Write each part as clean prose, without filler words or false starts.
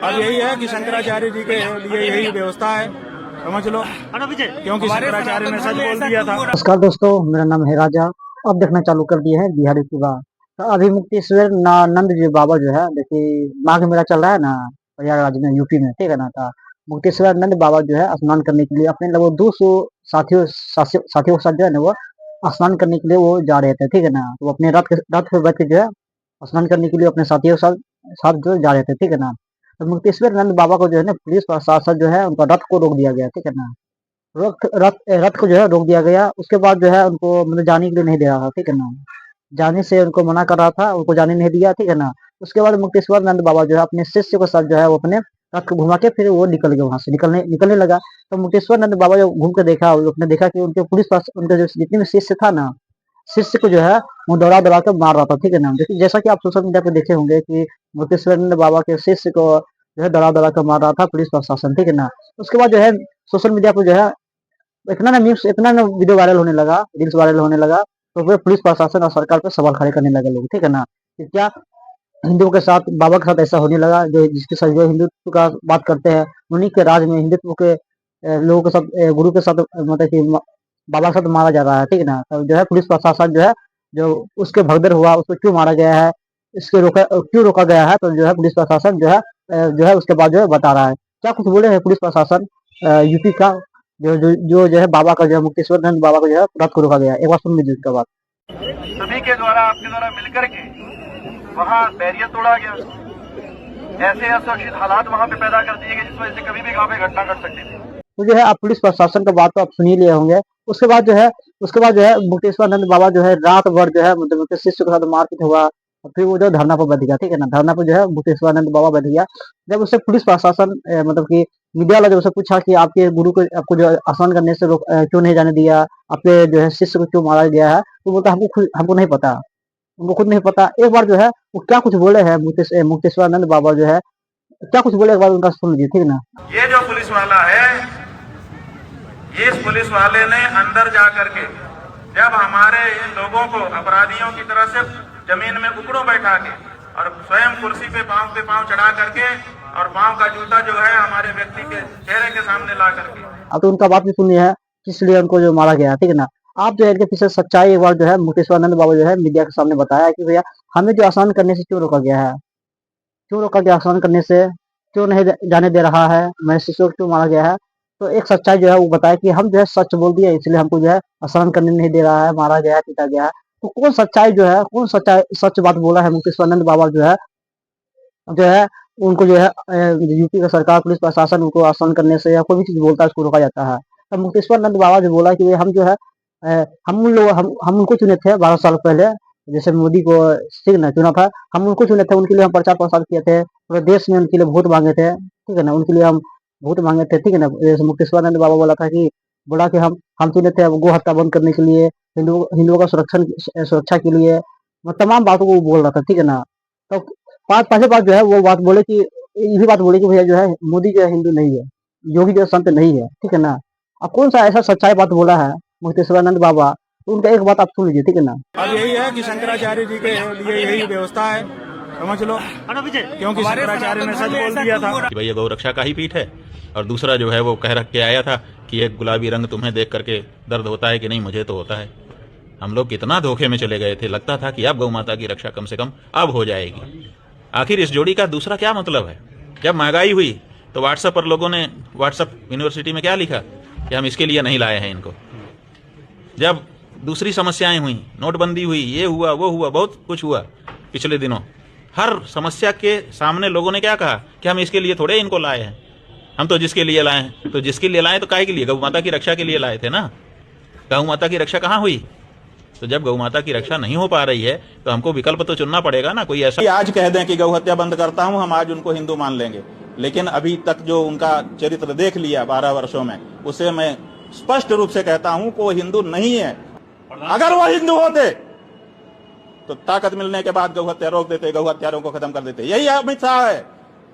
अब यही है कि शंकराचार्य जी के लिए यही व्यवस्था है, समझ लो, क्योंकि शंकराचार्य ने सच बोल दिया था। नमस्कार दोस्तों, मेरा नाम है राजा। अब देखना चालू कर दिए हैं बिहारी की बात। तो अभी मुक्तेश्वर नंद जी बाबा जो है, देखिए माघ मेला चल रहा है ना प्रयागराज में, यूपी में, ठीक है ना। था मुक्तेश्वर नंद बाबा जो है स्नान करने के लिए अपने लगभग 200 साथियों के साथ जो है ना, वो स्नान करने के लिए वो जा रहे थे, ठीक है ना। वो अपने रथ पे बैठ के जो है स्नान करने के लिए अपने साथियों के साथ जो जा रहे थे, ठीक है ना। तो मुक्तेश्वर नंद बाबा को जो है ना पुलिस प्रशासन जो है उनका रथ को रोक दिया गया, ठीक है ना। रथ को जो है रोक दिया गया। उसके बाद जो है उनको मतलब जाने के लिए नहीं दे रहा था, ठीक है ना। जाने से उनको मना कर रहा था, उनको जाने नहीं दिया, ठीक है ना। उसके बाद मुक्तेश्वर नंद बाबा जो है अपने शिष्य के साथ जो है वो अपने रथ को घुमा के फिर वो निकल गए, वहां से निकलने लगा। तो मुक्तेश्वर नंद बाबा जब घूम के देखा, उसने देखा कि उनके उनके जो जितने भी शिष्य था ना, शिष्य को जो है वो दौड़ा दौड़ा कर मार रहा था, ठीक है ना। देखिए जैसा कि आप सोशल मीडिया पे देखे होंगे कि मुक्तेश्वर नंद बाबा के शिष्य को जो है दौड़ा दौड़ा कर मार रहा था पुलिस प्रशासन, ठीक है ना। उसके बाद जो है सोशल मीडिया पर जो है इतना ना वीडियो वायरल होने लगा, रील्स वायरल होने लगा। तो फिर पुलिस प्रशासन और सरकार पे सवाल खड़े करने लगे लोग, ठीक है ना। कि क्या हिंदुओं के साथ, बाबा के साथ ऐसा होने लगा, जो जिसके साथ जो हिंदुत्व का बात करते हैं, उन्हीं के राज में हिंदुत्व के लोगों के साथ, गुरु के साथ, मतलब कि बाबा के साथ मारा जा रहा है, ठीक है ना। तो जो है पुलिस प्रशासन जो है, जो उसके भगदड़ हुआ, उसको क्यों मारा गया है, क्यों रोका गया है, तो जो है पुलिस प्रशासन जो है उसके बाद जो है बता रहा है। क्या कुछ बोले हैं पुलिस प्रशासन यूपी का, जो है बाबा का, जो है मुक्तेश्वर नंद बाबा को जो है रथ को रोका गया है। एक बार सुन लीजिए उसके बाद। सभी के द्वारा, आपके द्वारा मिलकर के वहाँ बैरियर तोड़ा गया। ऐसे असुरक्षित हालात वहाँ पे पैदा कर दिए गए जिस वजह से कभी भी वहाँ पे घटना घट सकती थी। तो जो है आप पुलिस प्रशासन का बात तो आप सुन ही लिए होंगे। उसके बाद जो है मुक्तेश्वर नंद बाबा जो है रात भर जो है मतलब उनके शिष्य के साथ मारपीट हुआ। और फिर वो जो धरना पर बैठ गया, ठीक है ना। धरना पर जो है मुक्तेश्वर नंद बाबा बैठ गया। जब उससे पुलिस प्रशासन मतलब कि मीडिया वाला जब उससे पूछा कि आपके गुरु को, आपको जो है स्नान करने से क्यों नहीं जाने दिया, आपके जो है शिष्य को क्यों मारा गया है, तो बोलता हमको नहीं पता, उनको खुद नहीं पता। एक बार जो है वो क्या कुछ बोले हैं मुक्तेश्वर नंद बाबा जो है क्या कुछ बोले, एक बार उनका सुन लीजिए, ठीक है ना। ये जो पुलिस वाला है, इस पुलिस वाले ने अंदर जा करके जब हमारे इन लोगों को अपराधियों की तरह से जमीन में उकड़ो बैठा के और स्वयं कुर्सी पे पांव चढ़ा करके और पांव का जूता जो है हमारे व्यक्ति के चेहरे के सामने ला करके, अब तो उनका बात भी सुनी है, इसलिए उनको जो मारा गया, ठीक है ना। आप जो है इनके पीछे सच्चाई एक बार जो है मुकेश्वर नंद बाबा जो है मीडिया के सामने बताया कि भैया हमें जो स्नान करने से क्यों रोका गया है, क्यों रोका गया स्नान करने से, क्यों नहीं जाने दे रहा है, मेरे शिष्यों को क्यों मारा गया है। तो एक सच्चाई जो है वो बताया कि हम जो है सच बोल दिए, इसलिए हमको जो है स्नान करने नहीं दे रहा है, मारा गया है, पीटा गया है। तो कौन सच्चाई जो है, कौन सच्चाई सच बात बोला है मुकेश्वर नंद बाबा जो है उनको जो है यूपी का सरकार, पुलिस प्रशासन उनको आसान करने से या कोई भी चीज बोलता है उसको रोका जाता है। तो मुक्तेश्वर नंद बाबा जो बोला कि हम जो है हम उनको चुने थे 12 साल पहले, जैसे मोदी को ठीक ना चुना था, हम उनको चुने थे, उनके लिए हम प्रचार प्रसार किए थे, पूरे देश में उनके लिए वोट मांगे थे, ठीक है ना। उनके लिए हम वोट मांगे थे, ठीक है ना। जैसे मुक्तेश्वर नंद बाबा बोला कि हम चुने थे गो हत्या बंद करने के लिए, हिंदुओं का सुरक्षा के लिए, तमाम बातों को वो बोल रहा था, ठीक है ना। तो पहले बात जो है वो बात बोले कि यही बात बोले कि भैया जो है मोदी जो है हिंदू नहीं है, योगी जो है संत नहीं है, ठीक है ना। अब कौन सा ऐसा सच्चाई बात बोला है मुक्तेश्वरानंद बाबा, तो उनका एक बात आप सुन लीजिए, ठीक है ना। अब यही है कि शंकराचार्य जी के लिए यही व्यवस्था है, समझ लो, क्योंकि शंकराचार्य ने सच बोल दिया था कि भैया गौ रक्षा का ही पीठ है। और दूसरा जो है वो कह रख के आया था कि एक गुलाबी रंग तुम्हें देख करके दर्द होता है कि नहीं, मुझे तो होता है। हम लोग कितना धोखे में चले गए थे, लगता था कि अब गौ माता की रक्षा कम से कम अब हो जाएगी। आखिर इस जोड़ी का दूसरा क्या मतलब है? जब महंगाई हुई तो व्हाट्सएप पर लोगों ने, व्हाट्सएप यूनिवर्सिटी में क्या लिखा कि हम इसके लिए नहीं लाए हैं इनको। जब दूसरी समस्याएं हुई, नोटबंदी हुई, ये हुआ वो हुआ, बहुत कुछ हुआ पिछले दिनों, हर समस्या के सामने लोगों ने क्या कहा कि हम इसके लिए थोड़े इनको लाए हैं, हम तो जिसके लिए लाए हैं। तो जिसके लिए लाए तो काहे के लिए? गौ माता की रक्षा के लिए लाए थे ना। गौ माता की रक्षा कहाँ हुई? तो जब गौ माता की रक्षा नहीं हो पा रही है तो हमको विकल्प तो चुनना पड़ेगा ना। कोई ऐसा आज कह दें कि गौ हत्या बंद करता हूं, हम आज उनको हिंदू मान लेंगे, लेकिन अभी तक जो उनका चरित्र देख लिया 12 वर्षों में, उसे मैं स्पष्ट रूप से कहता हूं कि वो हिंदू नहीं है। अगर वो हिंदू होते तो ताकत मिलने के बाद गौ हत्या रोक देते, गौ हत्यारों को खत्म कर देते। यही अमित शाह है,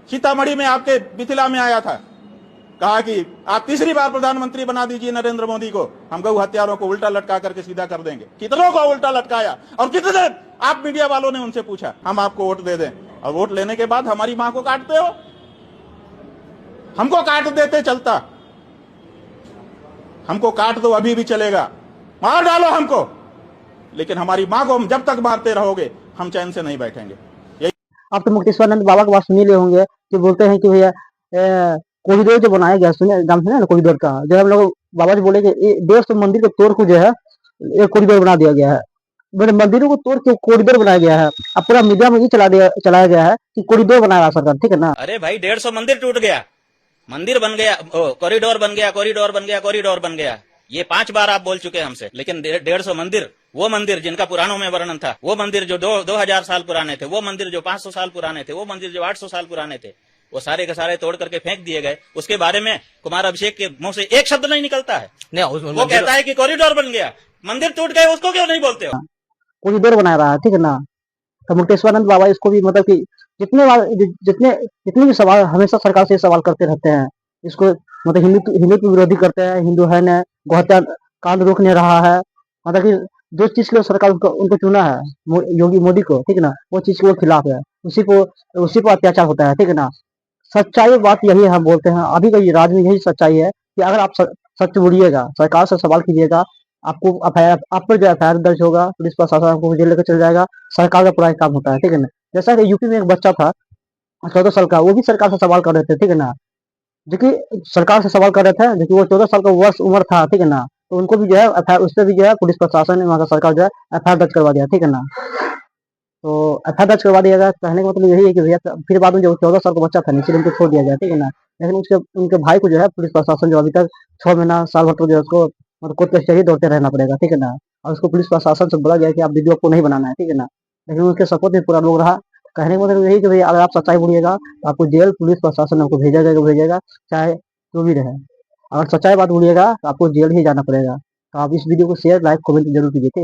सीतामढ़ी में आपके मिथिला में आया था, कहा कि आप तीसरी बार प्रधानमंत्री बना दीजिए नरेंद्र मोदी को, हम गौ हत्यारों को उल्टा लटका करके सीधा कर देंगे। कितनों को उल्टा लटकाया, और कितने आप मीडिया वालों ने उनसे पूछा हम आपको वोट दे दें, और वोट लेने के बाद हमारी मां को काटते हो। हमको काट देते चलता, हमको काट दो अभी भी चलेगा, मार डालो हमको, लेकिन हमारी मां को हम जब तक मारते रहोगे हम चैन से नहीं बैठेंगे। आप तो मुक्तेश्वरानंद बाबा की बात सुन ही लिए होंगे कि बोलते हैं कि भैया कॉरिडोर जो बनाया गया, सुने नाम सुने ना कॉरिडोर का, जो हम लोग बाबा जी बोले कि 150 मंदिर को तोड़ को जो है एक कॉरिडोर बना दिया गया है। मैंने मंदिरों को तोड़ के कॉरिडोर बनाया गया है। अब पूरा मीडिया में ये चलाया गया है कि कॉरिडोर बनाया सरकार, ठीक है ना। अरे भाई 150 मंदिर टूट गया, मंदिर बन गया, कॉरिडोर बन गया, कॉरिडोर बन गया, कॉरिडोर बन गया। ये 5 बार आप बोल चुके हैं हमसे, लेकिन 150 मंदिर, वो मंदिर जिनका पुराणों में वर्णन था, वो मंदिर जो 2000 साल पुराने थे, वो मंदिर जो 500 साल पुराने थे, वो मंदिर जो 800 साल पुराने थे, वो सारे के सारे तोड़ करके फेंक दिए गए। उसके बारे में कुमार अभिषेक के मुंह से एक शब्द नहीं निकलता है। वो कहता है कि कॉरिडोर बन गया, मंदिर टूट गए, उसको क्यों नहीं बोलते हो? कॉरिडोर बना रहा है, ठीक है ना। तो मुक्तेश्वरानंद बाबा इसको भी मतलब कि जितने भी सवाल हमेशा सरकार से सवाल करते रहते हैं, इसको मतलब हिंदुत्व विरोधी करते हैं, हिंदू है न गौहत्या कांड रोक नहीं रहा है। मतलब कि जो चीज के लिए सरकार उनको चुना है, योगी मोदी को, ठीक है ना, वो चीज के खिलाफ है, उसी को अत्याचार होता है, ठीक है ना। सच्चाई बात यही है, हम बोलते हैं अभी का राज में यही सच्चाई है कि अगर आप सच बोलिएगा, सरकार से सवाल कीजिएगा, आपको आप पर जो एफआईआर दर्ज होगा, पुलिस प्रशासन आपको जेल लेकर चल जाएगा, सरकार का पूरा काम होता है, ठीक है ना। जैसा कि यूपी में एक बच्चा था 14 साल का, वो भी सरकार से सवाल कर रहे थे, ठीक है ना, जो कि सरकार से सवाल कर रहे थे, जो कि वो 14 साल का वर्ष उम्र था, ठीक है ना। तो उनको भी जो है एफआईआर, उस पर भी जो है पुलिस प्रशासन ने, वहाँ का सरकार जो है एफआईआर दर्ज करवा दिया, ठीक है ना। तो एफआईआर दर्ज करवा दिया गया। कहने का मतलब यही है कि भैया फिर बाद में जो 14 साल का बच्चा था नीचे उनको छोड़ दिया गया, ठीक है ना। लेकिन उनके भाई को जो है पुलिस प्रशासन जो अभी तक 6 महीना साल भर तो जो है उसको मतलब कोर्ट कचहरी दौड़ते रहना पड़ेगा, ठीक है ना। और उसको पुलिस प्रशासन से बोला गया कि आप वीडियो को नहीं बनाना है, ठीक है ना। लेकिन उसके सपोर्ट में पूरा लोग रहा। कहने का मतलब यही कि भैया अगर आप सच्चाई बोलिएगा तो आपको जेल पुलिस प्रशासन आपको भेजेगा, चाहे जो भी रहे। अगर सच्चाई बात बोलिएगा तो आपको जेल ही जाना पड़ेगा। तो आप इस वीडियो को शेयर, लाइक, कमेंट जरूर कीजिए, ठीक है।